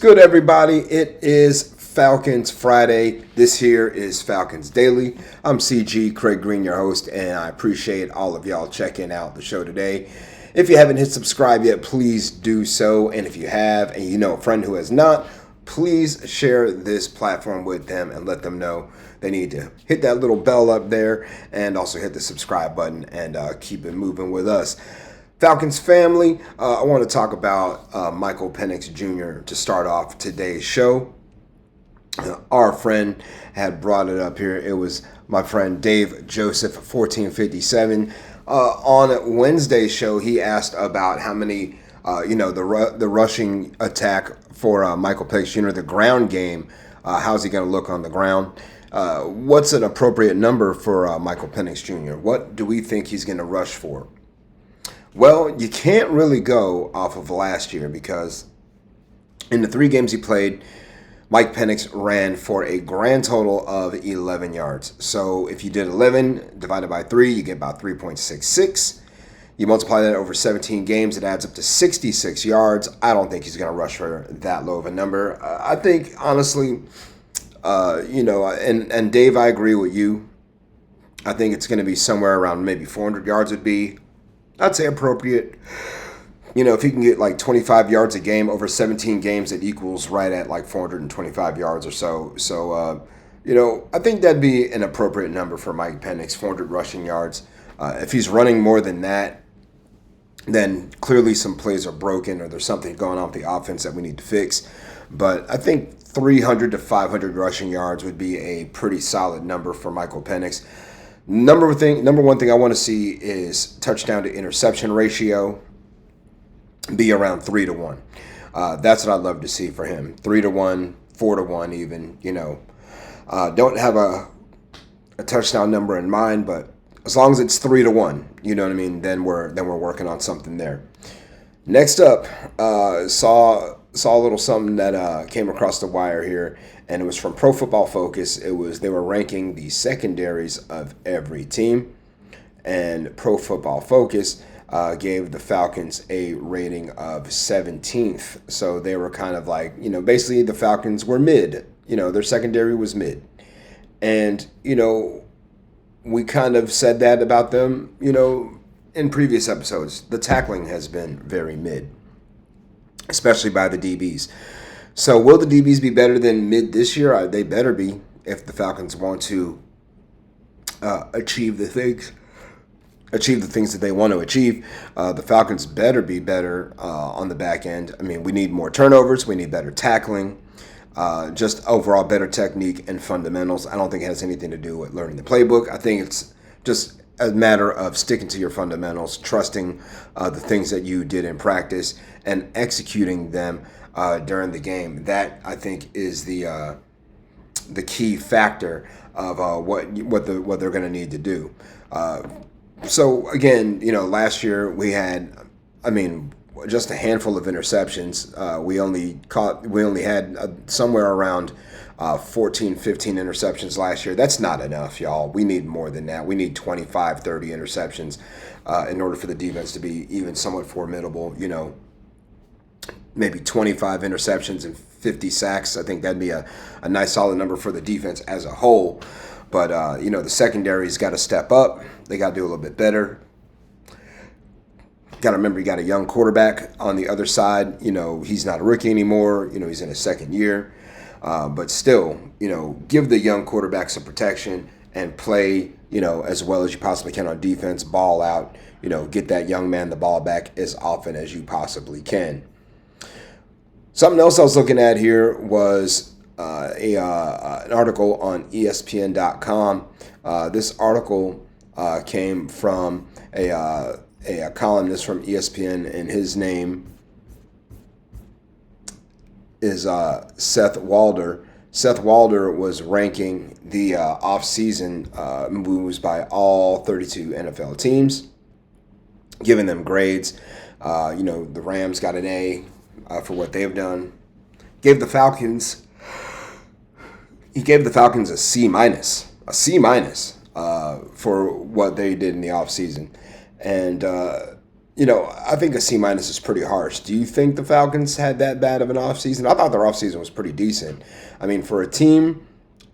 Good, everybody. It is Falcons Friday. This here is Falcons Daily. I'm CG, Craig Green, your host, and I appreciate all of y'all checking out the show today. If you haven't hit subscribe yet, please do so. And if you have, and you know a friend who has not, please share this platform with them and let them know they need to hit that little bell up there and also hit the subscribe button and keep it moving with us. Falcons family, I want to talk about Michael Penix Jr. to start off today's show. Our friend had brought it up here. It was my friend Dave Joseph, 1457. On Wednesday's show, he asked about how many, the rushing attack for Michael Penix Jr., the ground game. How's he going to look on the ground? What's an appropriate number for Michael Penix Jr.? What do we think he's going to rush for? Well, you can't really go off of last year because in the 3 games he played, Mike Penix ran for a grand total of 11 yards. So if you did 11 divided by 3, you get about 3.66. You multiply that over 17 games, it adds up to 66 yards. I don't think he's going to rush for that low of a number. I think, honestly, and Dave, I agree with you. I think it's going to be somewhere around maybe 400 yards would be, I'd say, appropriate. If he can get like 25 yards a game over 17 games, it equals right at like 425 yards or so. So, I think that'd be an appropriate number for Mike Penix, 400 rushing yards. If he's running more than that, then clearly some plays are broken or there's something going on with the offense that we need to fix. But I think 300 to 500 rushing yards would be a pretty solid number for Michael Penix. Number one thing I want to see is touchdown to interception ratio be around 3-1. That's what I'd love to see for him. 3-1, 4-1 even. Don't have a touchdown number in mind, but as long as it's 3-1, you know what I mean. Then we're working on something there. Next up, saw a little something that came across the wire here, and it was from Pro Football Focus. They were ranking the secondaries of every team, and Pro Football Focus gave the Falcons a rating of 17th. So they were kind of like, basically the Falcons were mid. Their secondary was mid, and we kind of said that about them. In previous episodes, the tackling has been very mid, especially by the DBs. So will the DBs be better than mid this year? They better be if the Falcons want to achieve the things that they want to achieve. The Falcons better be better on the back end. I mean, we need more turnovers. We need better tackling. Just overall better technique and fundamentals. I don't think it has anything to do with learning the playbook. I think it's just a matter of sticking to your fundamentals, trusting the things that you did in practice, and executing them during the game. That, I think, is the key factor of what they're going to need to do. So again, last year we had, just a handful of interceptions. We only had somewhere around 14, 15 interceptions last year. That's not enough, y'all. We need more than that. We need 25, 30 interceptions in order for the defense to be even somewhat formidable. Maybe 25 interceptions and 50 sacks. I think that'd be a nice solid number for the defense as a whole. But, the secondary's got to step up. They got to do a little bit better. Got to remember, you got a young quarterback on the other side. He's not a rookie anymore. He's in his second year. But still, give the young quarterback some protection and play, as well as you possibly can on defense, ball out, get that young man the ball back as often as you possibly can. Something else I was looking at here was an article on ESPN.com. This article came from a columnist from ESPN, and his name is Seth Walder. Seth Walder was ranking the offseason moves by all 32 NFL teams, giving them grades. The Rams got an A for what they've done. He gave the Falcons a C minus for what they did in the offseason. And I think a C minus is pretty harsh. Do you think the Falcons had that bad of an offseason? I thought their offseason was pretty decent. I mean, for a team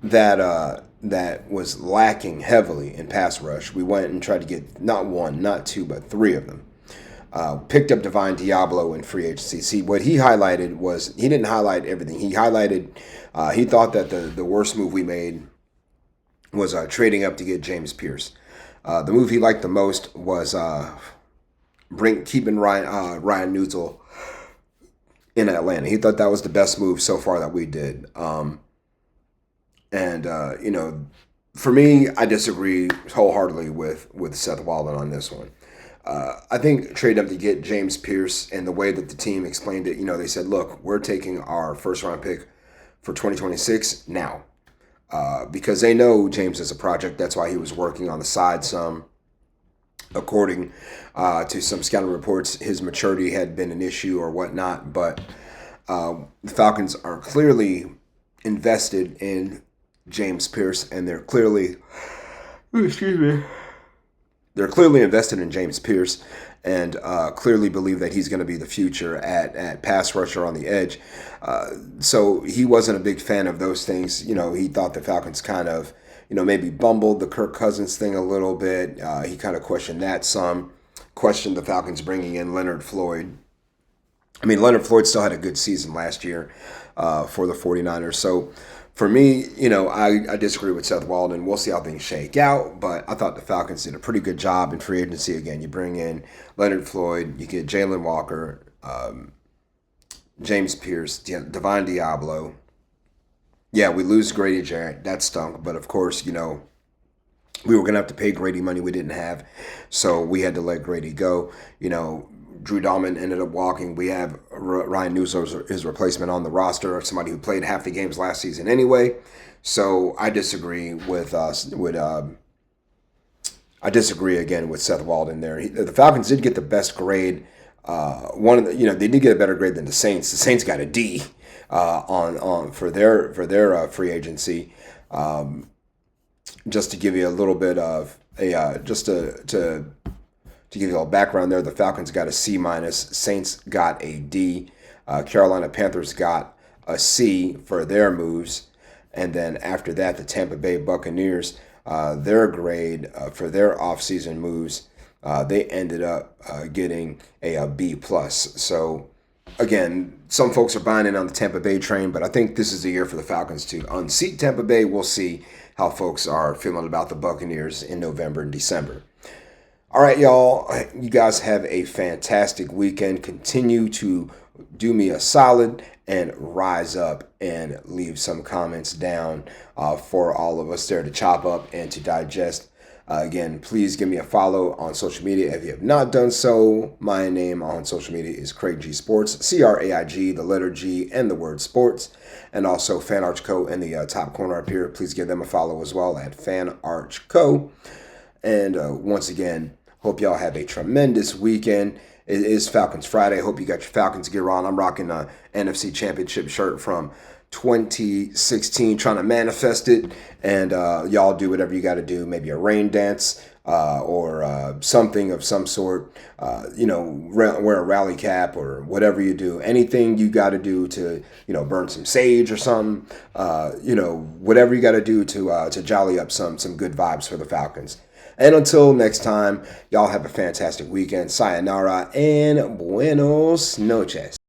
that was lacking heavily in pass rush, we went and tried to get not one, not two, but three of them. Picked up Divine Diablo in free agency. See, what he highlighted was he didn't highlight everything. He highlighted he thought that the worst move we made was trading up to get James Pierce. The move he liked the most was keeping Ryan Neutzel in Atlanta. He thought that was the best move so far that we did. And for me, I disagree wholeheartedly with Seth Walden on this one. I think trade up to get James Pierce and the way that the team explained it, they said, look, we're taking our first round pick for 2026 now. Because they know James is a project. That's why he was working on the side some. According to some scouting reports, his maturity had been an issue or whatnot. But the Falcons are clearly invested in James Pierce, and they're clearly, they're clearly invested in James Pierce, and clearly believe that he's going to be the future at pass rusher on the edge. So he wasn't a big fan of those things. He thought the Falcons kind of, maybe bumbled the Kirk Cousins thing a little bit. He kind of questioned that some, questioned the Falcons bringing in Leonard Floyd. I mean, Leonard Floyd still had a good season last year for the 49ers. So for me, I disagree with Seth Walden. We'll see how things shake out, but I thought the Falcons did a pretty good job in free agency. Again, you bring in Leonard Floyd, you get Jalen Walker, James Pierce, Divine Diablo. Yeah, we lose Grady Jarrett. That stunk, but of course, we were going to have to pay Grady money we didn't have, so we had to let Grady go. Drew Dahlman ended up walking. We have Ryan Neutzel, his replacement, on the roster, somebody who played half the games last season anyway. So I disagree I disagree again with Seth Walden there. The Falcons did get the best grade. They did get a better grade than the Saints. The Saints got a D on for their free agency. Just to give you a little bit of to give you a little background there, the Falcons got a C minus. Saints got a D. Carolina Panthers got a C for their moves. And then after that, the Tampa Bay Buccaneers, their grade for their offseason moves, they ended up getting a B plus. So again, some folks are buying in on the Tampa Bay train, but I think this is the year for the Falcons to unseat Tampa Bay. We'll see how folks are feeling about the Buccaneers in November and December. All right, y'all. You guys have a fantastic weekend. Continue to do me a solid and rise up and leave some comments down for all of us there to chop up and to digest. Again, please give me a follow on social media if you have not done so. My name on social media is Craig G Sports, CRAIG, the letter G, and the word sports. And also FanArchCo in the top corner up here. Please give them a follow as well at FanArchCo. And once again, hope y'all have a tremendous weekend. It is Falcons Friday. Hope you got your Falcons gear on. I'm rocking a NFC Championship shirt from 2016, trying to manifest it. And y'all do whatever you got to do. Maybe a rain dance or something of some sort. Wear a rally cap or whatever you do. Anything you got to do to, burn some sage or something. Whatever you got to do to jolly up some good vibes for the Falcons. And until next time, y'all have a fantastic weekend. Sayonara and buenos noches.